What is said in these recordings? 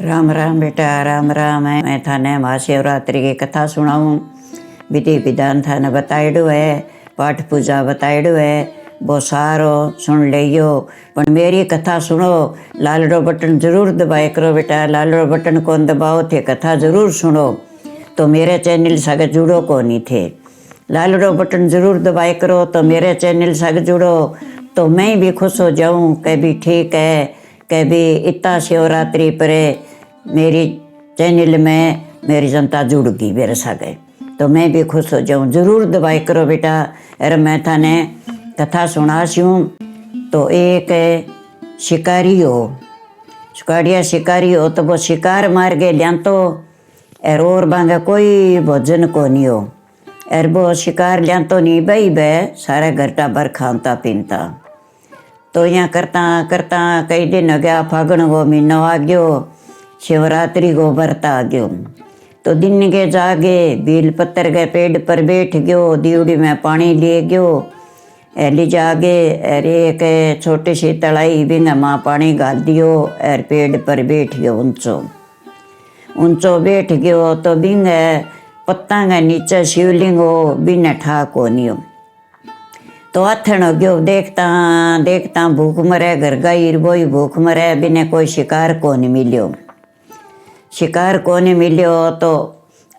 राम राम बेटा, राम राम। मैं थाने महाशिवरात्रि की कथा सुनाऊँ। विधि विधान थाने बताइडो है, पाठ पूजा बताइडो है, वो सारो सुन लियो। पर मेरी कथा सुनो, लालड़ो बटन जरूर दबाए करो बेटा। लालड़ो बटन कौन दबाओ थे कथा जरूर सुनो तो मेरे चैनल संग जुड़ो को नहीं थे। लालड़ो बटन जरूर दबाए करो तो मेरे चैनल संग जुड़ो तो मैं भी खुश हो जाऊँ कि भी ठीक है कि भी इतना शिवरात्रि पर मेरी चैनल में मेरी जनता जुड़ गई मेरे साथ, तो मैं भी खुश हो जाऊँ। जरूर दबाई करो बेटा। अरे मैं थाने कथा सुनाऊँ तो एक शिकारी हो, शिकारी हो तो वो शिकार मार के लिया तो और बांगा कोई भोजन को नहीं हो। और वो शिकार लिया तो नहीं भाई बह सारा घरटा भर खाता पीनता। तो यहाँ करता करता कई दिन हो गया, फागण को महीनो आ गयो, शिवरात्रि को व्रत आ गयो। तो दिन के जागे बेल पत्तर के पेड़ पर बैठ गयो, दीवड़ी में पानी ले गयो, एली जागे और एक छोटी सी तलाई बिंग माँ पानी गाल दियो और पेड़ पर बैठ गयो ऊंचो ऊंचो बैठ गयो। तो बिंग पत्ता के नीचे शिवलिंग हो, बिन ठा को नहीं हो। तो आथन हो गयो, देखता देखता भूख मरे, घर गाई बोई भूख मरे, बिने कोई शिकार को नहीं मिलियो, शिकार को नहीं मिलियो। तो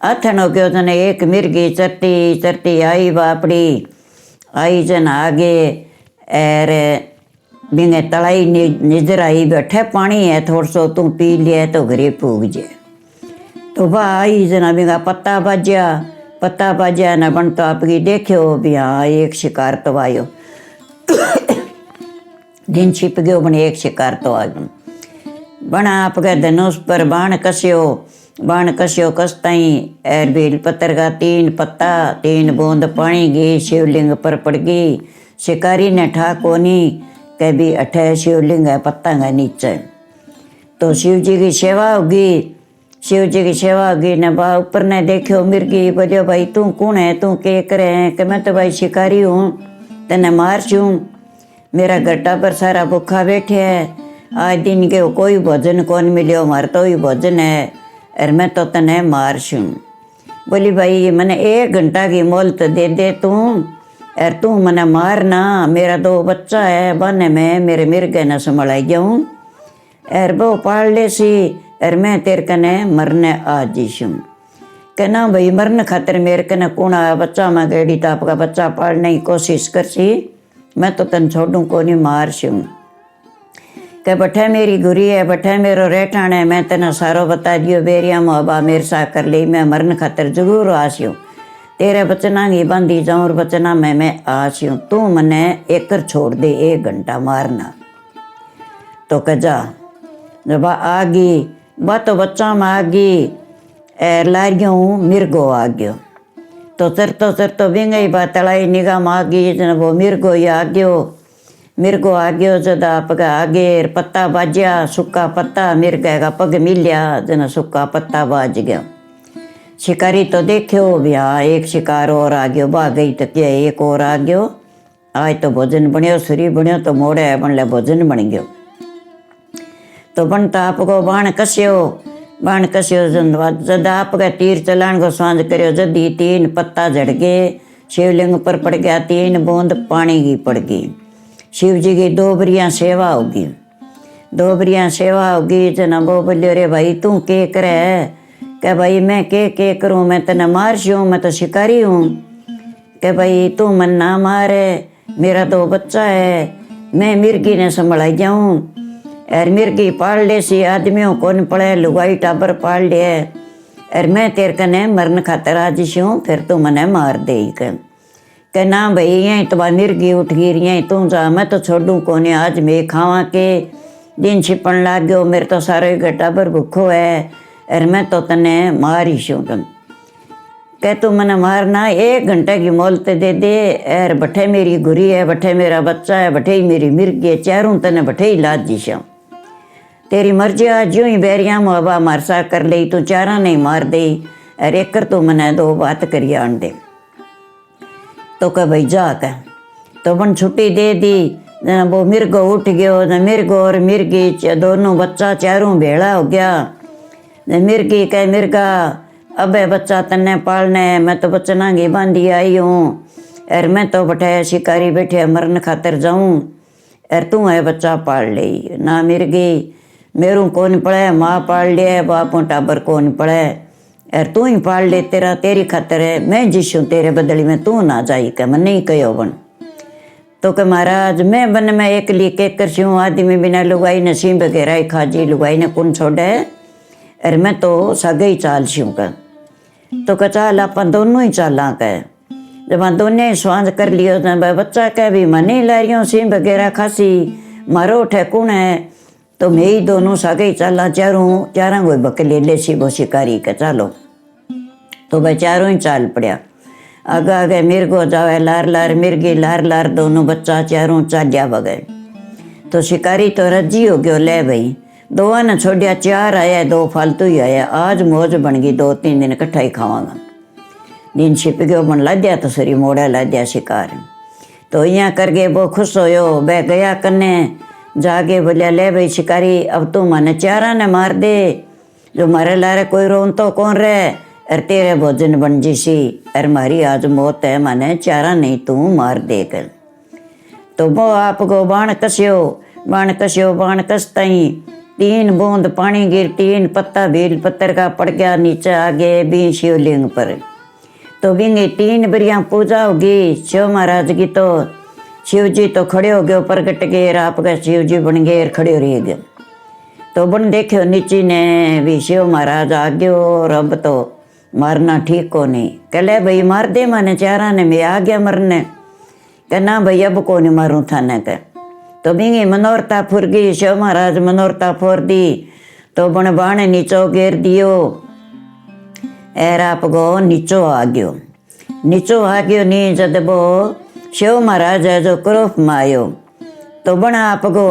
आथन हो गयो जने एक मिर्गी चरती चरती आई बापड़ी, आई जन आगे और बिंगे तलाई निजर आई, बैठे पानी है थोड़ा सो तू पी लिया तो घरे पूग जाए। तो वह आई जना बिंगा पत्ता बाजा न बन तो आपकी देखो भी हाँ एक शिकार तो आयो। दिन छिप गयो बन एक शिकार तो आ गयो। बना आपके धनुष पर बाण कस्यो कसताई और बेल पत्तर का 3 पत्ता 3 बूंद पानी गई शिवलिंग पर पड़ गई। शिकारी ने ठा कोनी के भी अठे शिवलिंग है पत्ता का नीचे। तो शिव जी की सेवा होगी, शिव जी की सेवा होगी ने बा ऊपर ने देखो मिर्गी, बोलियो भाई तू कौन है, तू के करे है? कि मैं तो भाई शिकारी हूँ, तेने मार छूँ, मेरा गट्टा पर सारा भूखा बैठे है, आज दिन के कोई भोजन कौन मिलियो, मार तो ही भोजन है और मैं तो तने मार छूँ। बोली भाई मैंने 1 घंटा की मोहलत दे दे तू, और तू मैंने मारना, मेरा 2 बच्चा है बने में मेरे मिर्गे न संभालाई जाऊँ और वो पाल ले सी और मैं तेरे कने मरने आ जीशूँ। कहना भाई मरने खातिर मेरे कने कौन आया, बच्चा मैं गेड़ी तो आपका बच्चा पालने की कोशिश कर सी, मैं तो तन छोड़ूँ को नहीं मार छूँ। के बठे मेरी गुरी है, बठे मेरो रेठान है, मैं तेना सारो बता दियो, बेरिया मोहबा मेरे सा कर ली, मैं मरने खातिर जरूर आसियूँ, तेरे बचना की बांधी जाऊँ और बचना मैं आसियूँ, तू मने एकर छोड़ दे 1 घंटा मारना। तो कजा जब आ गई बा तो बच्चा में आ गई लारियों मिर्गो आ गयो। तो चरतो बिंगई बा तलाई निगाह में आ गई जन वो मिर्गो ही आ गयो जद आपका आगे पत्ता बाजा, सूखा पत्ता मिर्गे का पग मिलिया जन सूखा पत्ता बाज गया। शिकारी तो देखो भी हाँ एक शिकार और आ गयो, बा गई तो क्या एक और आ गयो, आज तो भोजन बनियो, सूरी बनियो तो मोड़े बन ले भोजन बन गयो। तो बनता आपको बाण कस्यो जद आपका तीर चलान को सांझ करियो, जदी 3 पत्ता झड़ गए, शिवलिंग पर पड़ गया, 3 बूंद पानी की पड़ गई। शिव जी की 2 बरियाँ सेवा होगी जना वो बोलियो रे भाई तू के करे है? क्या भाई मैं के करूँ, मैं तेने मार छूँ, मैं तो शिकारी हूँ। क्या भाई तू मन ना मारे, मेरा 2 बच्चा है, मैं मिर्गी ने संभालाई जाऊँ और मिर्गी पाल ले सी, आदमियों कौन पड़े, लुगाई टाबर पाल ले और मैं तेरे कने मरन खातर आज छूँ, फिर तू मने मार दे। के ना भाई यहीं तो मिर्गी उठ गई, यहीं तू जा, मैं तो छोड़ूँ कोने, आज मैं खावा के दिन छिपन लाग गयो, मेरे तो सारे घटा पर भूखो है और मैं तो तने मारी छूँ। कह तू मने मारना, 1 घंटे की मोहलत दे दे और बठे मेरी गुरी है, बठे मेरा बच्चा है, बठे ही मेरी मिर्गी है, चारों तने बठे ही लाद जीशा, तेरी मर्जी आज यूं ही बैरिया मुहबा मारसा कर ली, तू 4 नहीं मार दे और एकर तू मने 2 बात करिए आन दे। तो कह भाई जा कह, तो बन छुट्टी दे दी। वो मिर्गो उठ गयो, मिर्गो और मिर्गी दोनों बच्चा चारों भेड़ा हो गया मिर्गी कह मिर्गा अबे बच्चा तन्ने पालने, मैं तो बचनांगी बांधी आई हूँ, और मैं तो बठे शिकारी बैठे मरन खातर जाऊँ, और तू है बच्चा पाल ले। ना मिर्गी मेरू कौन पड़े, माँ पाल ले बापों टाबर कौन पड़े, और तू ही पाल ले, तेरा तेरी खातर है, मैं जिसू तेरे बदली में, तू ना जाई के मैं नहीं कहो बन। तो के महाराज मैं बन में एक ली के कर छूँ, आदमी बिना लुगाई ने सीम वगैरह खाजी, लुगाई ने कौन छोड़े, और मैं तो सगे ही चाल छूँ का। तो के चाल अपन दोनों ही चाला के, जब हम दोनों ही स्वांझ कर लियो बच्चा कह भी मैं नहीं ला रही हूँ सीम वगैरह खासी, मारो ठेकुण है, तो मैं ही दोनों सगे ही चाला, चारों कोई बकली ले सी वो शिकारी के चालो। तो वह चारों ही चाल पड़िया, आगे आगे मिर्गो जावे लार लार, मिर्गी लार लार, दोनों बच्चा चारों चालिया बगैर। तो शिकारी तो रजी हो गयो, ले भाई दो ने छोड़िया, चार आया, दो फालतू ही आया, आज मौज बन गई, 2-3 दिन इकट्ठा ही खावांगा। दिन छिप गयो मन ला दिया, तो सरी मोड़ा ला दिया शिकार। तो यहाँ करके वो खुश होयो, वह गया कन्ने जाके बोलिया, ले भाई शिकारी अब तू माने चारा ने मार दे, जो मारे लारे कोई रोन तो कौन रहे, और तेरे भोजन बन जीसी, और मारी आज मौत है, माने चारा नहीं तू मार दे कर। तो वो आपको बाण कस्यो, बाण कस्यो, बाण कसता ही 3 बूंद पानी गिर, 3 पत्ता बेल पत्थर का पड़ गया नीचे आगे भी शिवलिंग पर। तो बिंगे 3 बरिया पूजा होगी शिव महाराज की, तो शिव जी तो खड़े हो गए, प्रगट गए, आप गए शिव जी बन गए, खड़े रह गए। तो बन देखो नीचे ने भी शिव महाराज आ गयो, और अब तो मारना ठीक को नहीं, कहले भाई मार दे माने चारा ने, मैं आ गया मरने, कहना भाई अब को नहीं मारूँ थाने के। तो बिंगी मनोरता फुर गई, शिव महाराज मनोरता फोर दी, तो बन बाण नीचो घेर दियो, एर आप गो नीचो आ गयो, नीचो आ गयो नी, जद वो शिव महाराज है जो क्रोध में आयो, तो बन आप गो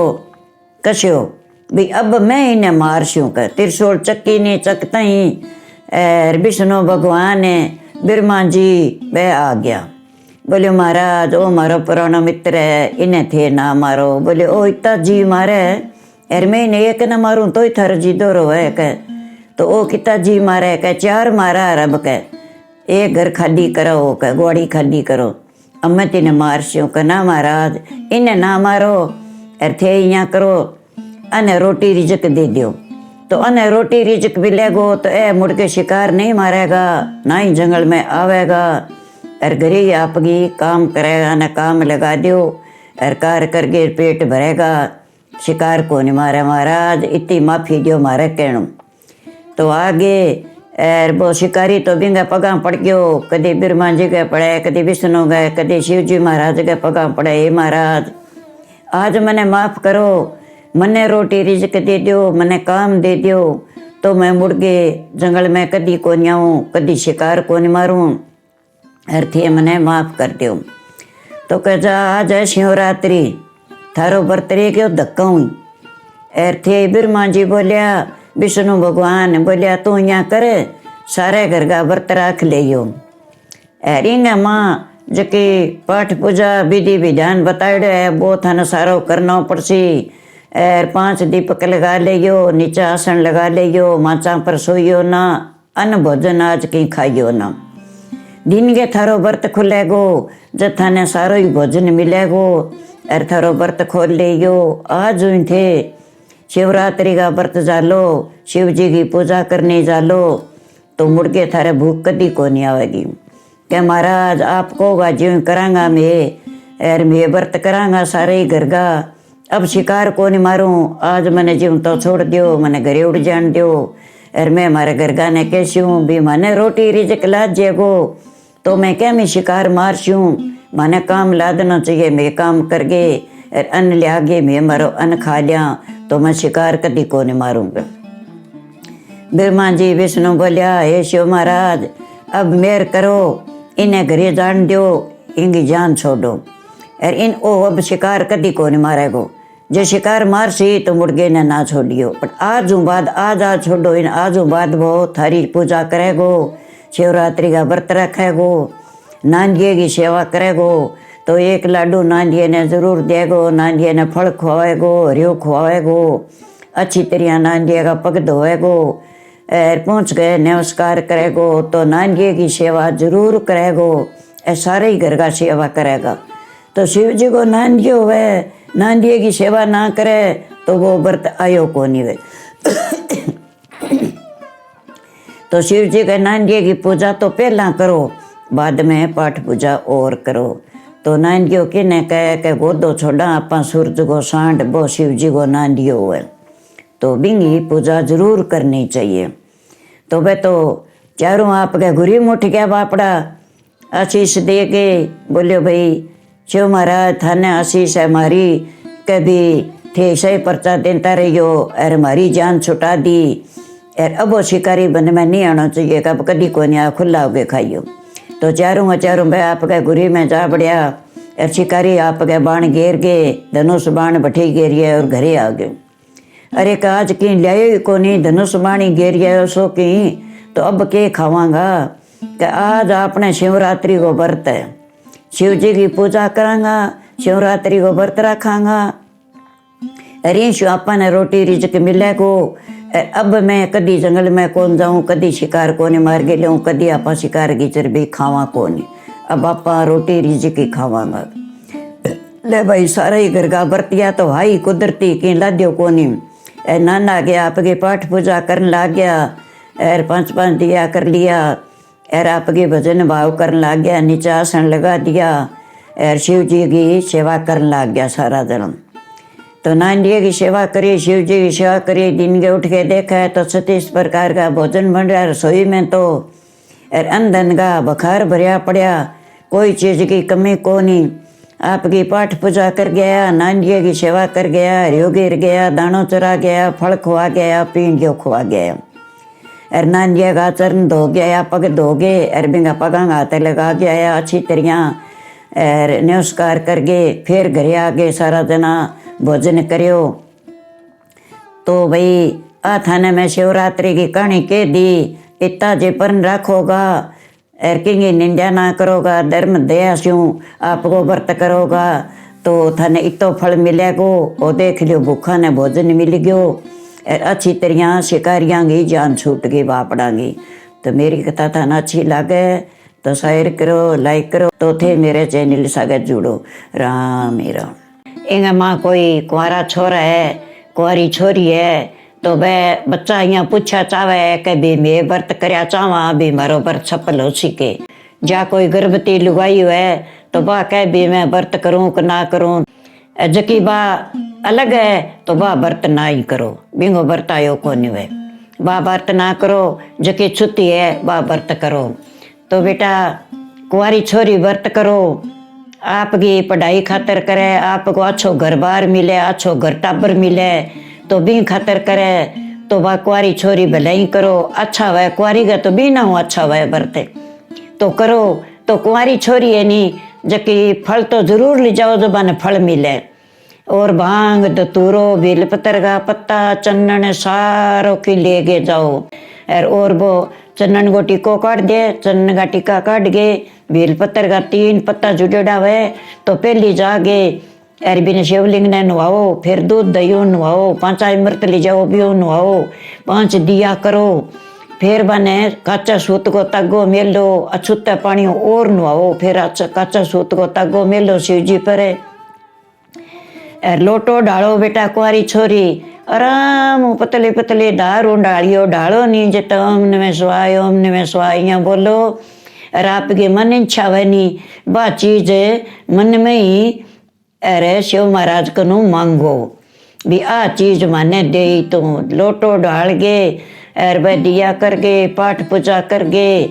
कस्यो भी अब मैं इन्हें मार शूँ कर, त्रिशूल चक्की नहीं चकता ही, एर विष्णु भगवान है बिरमा जी वह आ गया, बोले महाराज ओ मारो पुराना मित्र है, इन्हें थे ना मारो, बोले ओ इतना जी मारे, एर मैं इन्हें एक न मारूँ तो ही थर जी दो रो है कह, तो ओ कितना जी मारे कह, 4 मारा रब कह, एक घर खाली करो कह, गोड़ी खाली करो, अब मैं तिन्हें मार शूँ कह, ना महाराज इन्हें ना मारो, एर थे यहाँ करो, अने रोटी रिजक दे दियो, तो अने रोटी रिजक भी लेगो, तो ए मुड़ के शिकार नहीं मारेगा, ना ही जंगल में आवेगा, और घरे ही आपकी काम करेगा, ना काम लगा दियो, और कार करके पेट भरेगा, शिकार को नहीं मारे महाराज, इतनी माफ़ी दियो मारे कहणु। तो आगे और वो शिकारी तो बिंगा पगा पड़ गयो, कदी बिरमा जी के पड़े, कदी विष्णु गए, कदी शिव जी महाराज के पगा पड़े, हे महाराज आज मने माफ़ करो, मने रोटी रिजक दे दियो, मने काम दे दियो, तो मैं मुड़ के जंगल में कदी को नहीं आऊँ, कदी शिकार को नहीं मारूँ, अर्थे मने माफ़ कर दियो। तो कह जा आज है शिवरात्रि, थारो व्रत रे क्यों धक्का हुई, अर्थे बिरमा जी बोलिया, विष्णु भगवान बोलिया तू यहाँ करे, सारे घर का व्रत रख लियो, रिंगा माँ जबकि पाठ पूजा विधि विधान बताए है वो थाने सारो करना पड़सी, और 5 दीपक लगा लियो, नीचे आसन लगा लियो, माचा पर सोइयो ना, अन्न भोजन आज कहीं खाइयो ना, दिन के थारो व्रत खुलेगो, जब थाने सारो ही भोजन मिलेगो, और थारो व्रत खोल लियो, आज हुई थे शिवरात्रि का व्रत जालो, शिव जी की पूजा करने जालो, तो मुड़ के थारे भूख कदी को नहीं आवेगी, क्या महाराज आपको गाज्यों करांगा मैं, और मैं व्रत करांगा सारे ही घर का, अब शिकार को नहीं मारूं, आज मैंने जीव तो छोड़ दियो, मैंने घरे उड़ जान दियो, और मैं हमारे घर का ने कैसी हूँ भी मैंने रोटी रिजक लाद जेगो, तो मैं क्या मैं शिकार मार शूँ, मैंने काम लादना चाहिए, मैं काम कर गए और अन्न ले आगे मैं मारो अन्न खा लिया, तो मैं शिकार कभी को नहीं मारूंगा। बिरमा जी विष्णु बोलिया, हे शिव महाराज अब मेहर करो, इन्हें घरे जान दो, इनकी जान छोड़ो, और इन ओ अब शिकार कभी को नहीं मारेगो, जो शिकार मार सी तो मुड़ गए ना छोड़ियो, पर आज बाद आज छोड़ो, इन आज बाद वो थारी पूजा करेगो, शिवरात्रि का व्रत रखेगो, नांदिये की सेवा करेगो, तो 1 लाडू नांदिये ने जरूर देगो, नांदिये ने फल खुआएगो, हरियो खुआएगो, अच्छी तरह नांदिये का पग धोएगो, पहुँच गए नमस्कार करेगो तो नानजी की सेवा जरूर करेगो, सारे ही घर का सेवा करेगा। तो शिव जी को नानजी होवे, नानजी की सेवा ना करे तो वो व्रत आयो को नहीं वे। तो शिव जी के नानजी की पूजा तो पहला करो, बाद में पाठ पूजा और करो। तो नानजियो किने कहे कि गोदो छोड़ा आपा सूरज को सांड, वो शिव जी को नानजियो हुए। तो बिंगी पूजा जरूर करनी चाहिए। तो वे तो चारों आपके गुरी मुठ गया बापड़ा आशीष दे के बोलियो भाई शिव महाराज थाने आशीष है मारी, कभी थे सही पर्चा देता रहियो और हमारी जान छुटा दी, और अब वो शिकारी बन में नहीं आना चाहिए, कब कभी को नहीं खुला होके खाइयो। तो चारों भाई आपके गुरी में जा बढ़िया, और शिकारी आपके बाण घेर गए, धनुष बाण बठी घेरिए और घरे आ गए। अरे काज की लियायो को नहीं, धनुष बाणी घेरिए सो की, तो अब के खावांगा कि आज आपने शिवरात्रि को व्रत है, शिव जी की पूजा करांगा, शिवरात्रि को व्रत रखांगा, अरे शिव आपा ने रोटी रिजक मिले को। अब मैं कदी जंगल में कौन जाऊँ, कदी शिकार को नहीं मार के लूँ, कदी आपा शिकार की चर्बी खावा को नहीं, अब आपा रोटी रिजक ही खावांगा। ले भाई सारा ही घर का बरतिया तो हाई कुदरती की लाद्यो को नहीं। नाना गया आपके पाठ पूजा करने लग गया, और 5-5 दिया कर लिया, और आपके भजन भाव करने लग गया, नीचे आसन लगा दिया, और शिव जी की सेवा करने लग गया सारा दिन। तो नानजी की सेवा करी, शिव जी की सेवा करी, दिन के उठ के देखा तो 36 प्रकार का भोजन बन रहा रसोई में, तो और अंधन का बुखार भरिया पड़ा, कोई चीज़ की कमी को नहीं। आपकी पाठ पूजा कर गया, नानजी की सेवा कर गया, हरियो गिर गया, दानों चरा गया, फल खुआ गया, पींडियो खुआ गया, और नानजी का चरण धो गया, पग धो गए, और बिंगा पगा हाथ लगा गया अच्छी तरह, और नमस्कार कर गए, फिर घरे आ गए, सारा जना भोजन करियो। तो भाई आ थाने में शिवरात्रि की कहानी कह दी, इतना जे परन रखोगा और किंगी निंदा ना करोगा, धर्म दया स्यूं आपको व्रत करोगा तो थाने इतो फल मिलेगो। और देख लियो भूखा ने भोजन मिल गयो, और अच्छी तरह शिकारियाँ की जान छूट गई बापड़ांगी। तो मेरी कथा थाना अच्छी लगे तो शेयर करो, लाइक करो, तो थे मेरे चैनल सागे जुड़ो। राम ही राम। इंगे माँ कोई कुंवारा छोरा है, कुंवारी छोरी है, तो वह बच्चा यहाँ पूछा चाहे कि भी मैं व्रत करया चाहवा, भी मारो व्रत सफल हो सके। जा कोई गर्भवती लुगाई है तो वह कह भी मैं व्रत करूँ कि ना करूँ, जबकि बा अलग है तो वह व्रत ना ही करो, बिंगो व्रत आयो को नहीं हुए, वह व्रत ना करो, जबकि छुट्टी है वह व्रत करो। तो बेटा कुंवारी छोरी व्रत करो, आपकी पढ़ाई खातर करे, आपको अच्छो घर बार मिले, अच्छो घर टाबर मिले, तो भी खातर करे, तो वह कुंवारी छोरी भले ही करो, अच्छा वह कुंवारी का तो भी ना हो अच्छा वह व्रत तो करो। तो कुंवारी छोरी है नहीं, जबकि फल तो जरूर ले जाओ जब ने फल मिले, और भांग धतूरो बेलपत्र का पत्ता चंदन सारो की ले के जाओ, और वो चंदन को टीको काट दे, चंदन का टीका काट गए, बेलपत्र का 3 पत्ता जुड़ेड़ा हुए, तो पहली जागे और बिन शिवलिंग ने नुआओ, फिर दूध दही नुआओ, 5 अमृत ले जाओ भी नुआओ, 5 दिया करो, फिर बने काचा सूत को तगो मेलो, अछूता पानी और नुआओ, फिर काचा सूत को तगो मेलो शिव जी पर, लोटो डालो बेटा कुंवारी छोरी, आराम पतले पतले धारो डालियो, डालो नहीं जट ओम नमः शिवाय, ओम नमः शिवाय यहाँ बोलो, और आपके मन इच्छा बनी वह चीज मन में ही अरे शिव महाराज कनु मांगो भी आ चीज माने दे, तो लोटो डाल गे और वह दिया कर गे, पाठ पूजा कर गे,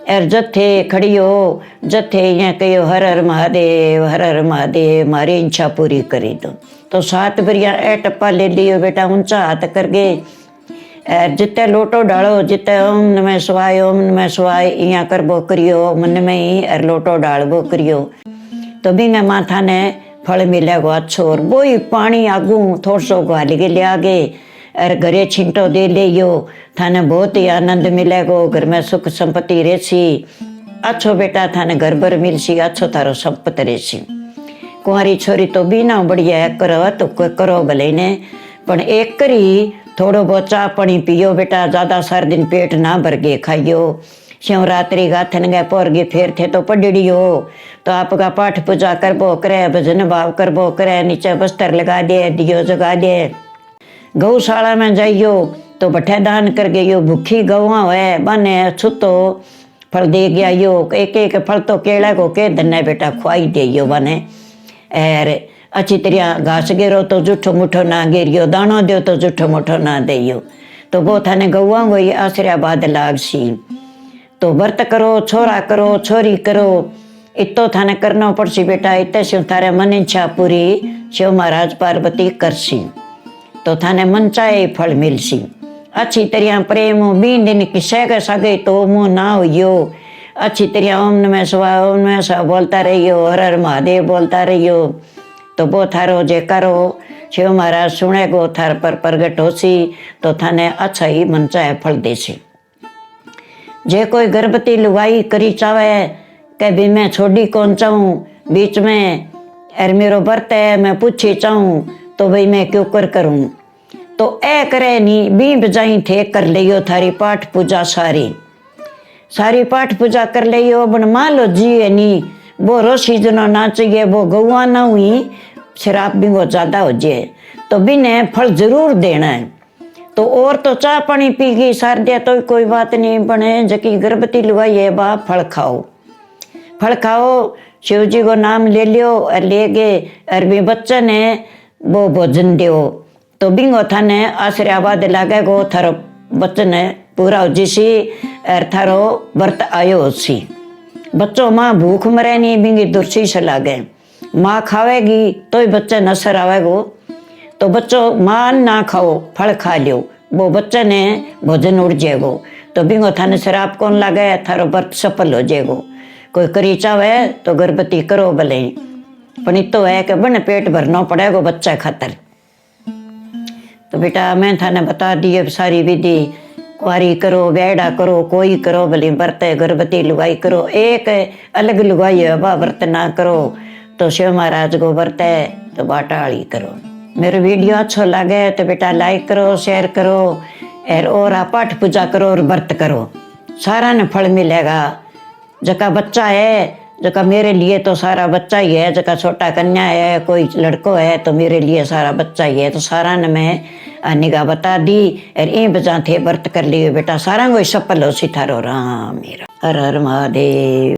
और जथे खड़ी हो, जथे यहाँ कहो हर हर महादेव, हर हर महादेव, मारी इच्छा पूरी करी दो। तो 7 बरिया ए टप्पा ले लियो बेटा, ऊंचा हाथ कर गे, और जिते लोटो डालो, जिते ओम नमः शिवाय, ओम नमः शिवाय यहाँ कर बो करियो मन में ही, और लोटो डाल बो करियो, तो बिना माथा ने फल मिलेगा अच्छो। और वो ही पानी आगू थोड़ सो घाल के ले आगे, और घरे छिंटो दे लियो, थाने बहुत ही आनंद मिलेगा, घर में सुख संपत्ति रहसी, अच्छो बेटा थाने घर भर मिलसी, अच्छो थारो संपत्ति रहसी। कुंवारी छोरी तो बिना बढ़िया करो तो करो भले ने, पण एक करी थोड़ो बहुत चाह पानी पियो बेटा, ज़्यादा सार दिन पेट ना भर के खाइयो। शिवरात्रि गाथन गए पोर गे फिर थे तो पढ़ियो, तो आपका पाठ पूजा करबो करे, भजन भाव करबो करे, नीचे बस्तर लगा दे, दियो जगा दे। गौशाला में जाइयो तो बठे दान कर गयो, भूखी गौवा है बने छुतो फल दे गया यो, एक एक फल तो केला को के धन्य बेटा खुआई दियो बने। और अच्छी तरह घास गिरो तो जूठो मुठो ना गिरियो, दानो दो तो जूठो मुठो ना दियो, तो वो थाने गौवा को ये आशीर्वाद लाग सी। तो व्रत करो, छोरा करो, छोरी करो, इतो थाने करना पड़सी बेटा, इतने शिव थारे मन इच्छा पूरी शिव महाराज पार्वती करसी, तो थाने मन चाहे फल मिलसी। अच्छी तरह प्रेम बीन दिन किसे के सगे तो मुँह ना हो, अच्छी तरह ओम नमः शिवाय ओम नमः शिवाय बोलता रहियो, हर हर महादेव बोलता रहियो, तो वो थारो जे करो शिव महाराज सुनेगो, थार पर प्रगट होसी, तो थाने अच्छा ही मन चाहे फल देसी। जे कोई गर्भवती लुगाई करी चावे के भी मैं छोड़ी कौन चाहूँ बीच में, अर मेरो व्रत है मैं पूछी चाहूँ, तो भाई मैं क्यों कर करूँ, तो ए करे नी बी बजाई थे कर लियो थारी पाठ पूजा सारी पाठ पूजा कर लियो। बन मान लो जी है नी वो रोशी जनो ना चाहिए, वो गौआ ना हुई शराब भी वो ज्यादा हो जाए, तो बिने फल जरूर देना है। तो और तो चाह पानी पी गई सार दिया तो कोई बात नहीं, बने जकी गर्भवती लुगाई है बा फल खाओ, फल खाओ, शिव जी को नाम ले लियो और ले गए, और भी बच्चे ने वो भोजन दियो, तो बिंगो थाने आशीर्वाद लागेगो, थारो बच्चन पूरा हो जिसी और थारो व्रत आयो होसी। बच्चों माँ भूख मरे नहीं बिंगी दुर्सी से लागे, माँ खावेगी तो ही बच्चे नसर आवेगो, तो बच्चों मां ना खाओ फल खा लियो, वो बच्चे ने भोजन उड़ जाएगो, तो बिंगो थाने शराब कौन लागे, थारो व्रत सफल हो जाएगो। कोई करी चावे तो गर्भवती करो भले, पण तो है कि बन पेट भरना पड़ेगो बच्चा खातर। तो बेटा मैं थाने बता दिए सारी विधि, कुआरी करो, बेड़ा करो, कोई करो भले व्रत, गर्भवती लुगाई करो, एक अलग लुगाई है बा व्रत ना करो, तो शिव महाराज को व्रत है तो बाटाड़ी करो। मेरे वीडियो अच्छा लगे तो बेटा लाइक करो, शेयर करो, और पाठ पूजा करो और व्रत करो, सारा ने फल मिलेगा। जका बच्चा है, जका मेरे लिए तो सारा बच्चा ही है, जका छोटा कन्या है, कोई लड़को है तो मेरे लिए सारा बच्चा ही है, तो सारा ने मैं निगाह बता दी, और इन बजा थे व्रत कर लिए बेटा, सारा कोई सफल हो सी थारो राम मेरा। हर हर महादेव।